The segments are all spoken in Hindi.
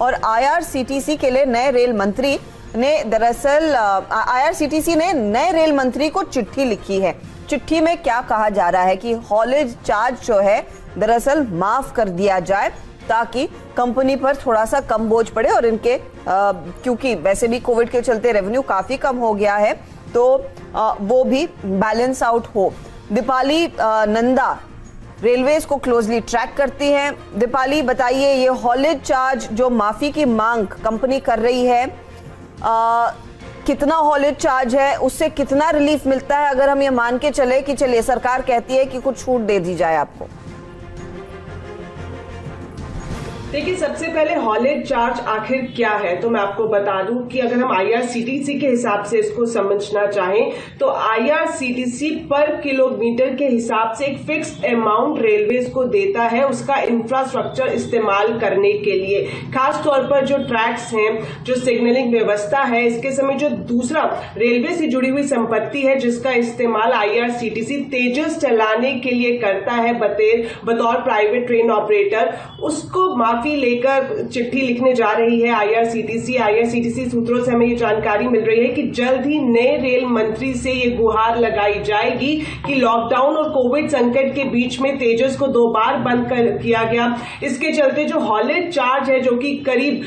और आईआरसीटीसी के लिए नए रेल मंत्री ने दरअसल आईआरसीटीसी ने नए रेल मंत्री को चिट्ठी लिखी है। चिट्ठी में क्या कहा जा रहा है कि हॉलेज चार्ज जो है दरअसल माफ कर दिया जाए ताकि कंपनी पर थोड़ा सा कम बोझ पड़े और इनके क्योंकि वैसे भी कोविड के चलते रेवेन्यू काफी कम हो गया है तो वो भी बैलेंस आउट हो। दीपाली नंदा रेलवेज को क्लोजली ट्रैक करती हैं। दीपाली बताइए, ये हॉलेज चार्ज जो माफी की मांग कंपनी कर रही है, कितना हॉलेज चार्ज है, उससे कितना रिलीफ मिलता है अगर हम ये मान के चले कि चलिए सरकार कहती है कि कुछ छूट दे दी जाए आपको? देखिए, सबसे पहले हॉलेज चार्ज आखिर क्या है तो मैं आपको बता दूं कि अगर हम आईआरसीटीसी के हिसाब से इसको समझना चाहें तो आईआरसीटीसी पर किलोमीटर के हिसाब से एक फिक्स्ड अमाउंट रेलवेज को देता है उसका इंफ्रास्ट्रक्चर इस्तेमाल करने के लिए। खास तौर पर जो ट्रैक्स हैं, जो सिग्नलिंग व्यवस्था है, इसके समय जो दूसरा रेलवे से जुड़ी हुई संपत्ति है जिसका इस्तेमाल आईआरसीटीसी तेजस चलाने के लिए करता है बतौर प्राइवेट ट्रेन ऑपरेटर, उसको माफी लेकर चिट्ठी लिखने जा रही है आईआरसीटीसी सूत्रों से हमें ये जानकारी मिल रही है कि जल्द ही नए रेल मंत्री से ये गुहार लगाई जाएगी कि लॉकडाउन और कोविड संकट के बीच में तेजस को 2 बार बंद किया गया। इसके चलते जो हॉलेज चार्ज है जो कि करीब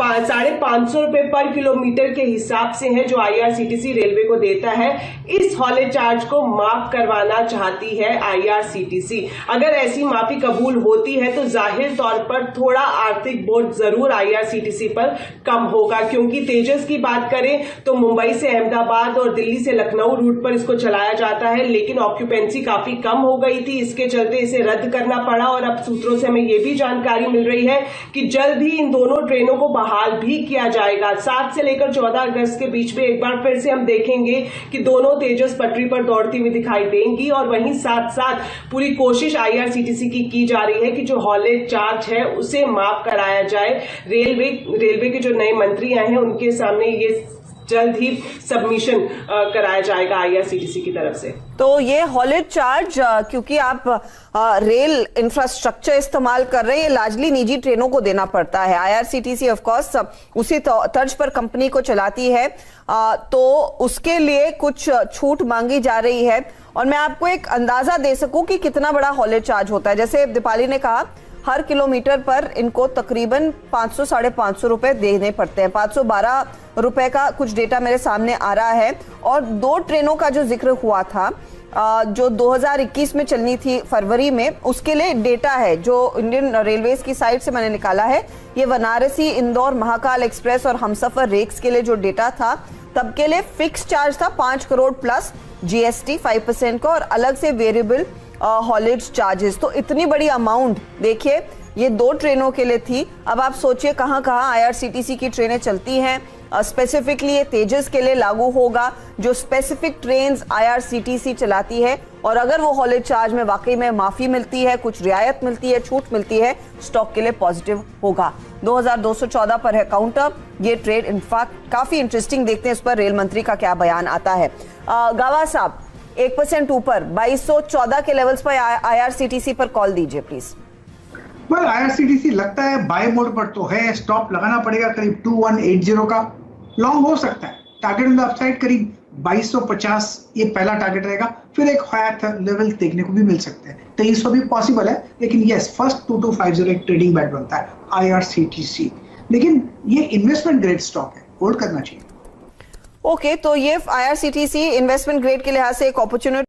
550 रुपए पर किलोमीटर के हिसाब से है जो आईआरसीटीसी रेलवे को देता है, इस हॉलेज चार्ज को माफ करवाना चाहती है आईआरसीटीसी। अगर ऐसी माफी कबूल होती है तो जाहिर तौर पर थोड़ा आर्थिक बोझ जरूर आईआरसीटीसी पर कम होगा, क्योंकि तेजस की बात करें तो मुंबई से अहमदाबाद और दिल्ली से लखनऊ रूट पर इसको चलाया जाता है, लेकिन ऑक्यूपेंसी काफी कम हो गई थी, इसके चलते इसे रद्द करना पड़ा। और अब सूत्रों से हमें यह भी जानकारी मिल रही है कि जल्द ही इन दोनों ट्रेनों को बहाल भी किया जाएगा। 7 से लेकर 14 अगस्त के बीच में एक बार फिर से हम देखेंगे कि दोनों तेजस पटरी पर दौड़ती हुई दिखाई देंगी और वहीं साथ साथ पूरी कोशिश आईआरसीटीसी की जा रही है कि जो हॉलेज चार्ज है उसे माफ कराया जाए। रेलवे के जो नए मंत्री आए हैं उनके सामने ये जल्द ही सबमिशन कराया जाएगा आईआरसीटीसी की तरफ से। तो ये हॉलेज चार्ज क्योंकि आप रेल इंफ्रास्ट्रक्चर इस्तेमाल कर रहे हैं, ये लार्जली निजी ट्रेनों को देना पड़ता है। आईआरसीटीसी ऑफ कोर्स उसी तर्ज पर कंपनी को चलाती है, तो उसके लिए कुछ छूट मांगी जा रही है। और मैं आपको एक अंदाजा दे सकूं कि कितना बड़ा हॉलेज चार्ज होता है। जैसे दीपाली ने कहा, हर किलोमीटर पर इनको तकरीबन 500-550 रुपए देने पड़ते हैं। 512 रुपए का कुछ डेटा मेरे सामने आ रहा है। और 2 ट्रेनों का जो जिक्र हुआ था जो 2021 में चलनी थी फरवरी में, उसके लिए डेटा है जो इंडियन रेलवेज की साइट से मैंने निकाला है। ये बनारसी, इंदौर, महाकाल एक्सप्रेस और हमसफर रेक्स के लिए जो डेटा था तब के लिए फिक्स चार्ज था 5 करोड़ प्लस जीएसटी 5% का और अलग से वेरिएबल हॉलेज चार्जेस। तो इतनी बड़ी अमाउंट देखिए ये 2 ट्रेनों के लिए थी। अब आप सोचिए कहां कहां आईआरसीटीसी की ट्रेनें चलती हैं। स्पेसिफिकली ये तेजस के लिए लागू होगा जो स्पेसिफिक ट्रेन्स आईआरसीटीसी चलाती है। और अगर वो हॉलेज चार्ज में वाकई में माफी मिलती है, कुछ रियायत मिलती है, छूट मिलती है, स्टॉक के लिए पॉजिटिव होगा। 2214 पर है काउंटर ये ट्रेड। इनफैक्ट काफी इंटरेस्टिंग, देखते हैं इस पर रेल मंत्री का क्या बयान आता है। गावा साहब, 1% ऊपर 2214 के लेवल्स पर आईआरसीटीसी पर कॉल दीजिए प्लीज। आईआरसीटीसी लगता है बाय मोड पर तो है, स्टॉप लगाना पड़ेगा करीब 2180 का। लॉन्ग हो सकता है, टारगेट ऑन द अपसाइड करीब 2250 ये पहला टारगेट रहेगा। फिर एक हायर लेवल देखने को भी मिल सकते हैं, 2300 भी पॉसिबल है, लेकिन यस फर्स्ट 2250 एक ट्रेडिंग बैट बनता है आईआरसीटीसी। लेकिन ये इन्वेस्टमेंट ग्रेड स्टॉक है, होल्ड करना चाहिए। ओके, तो ये आईआरसीटीसी इन्वेस्टमेंट ग्रेड के लिहाज से एक अपॉर्चुनिटी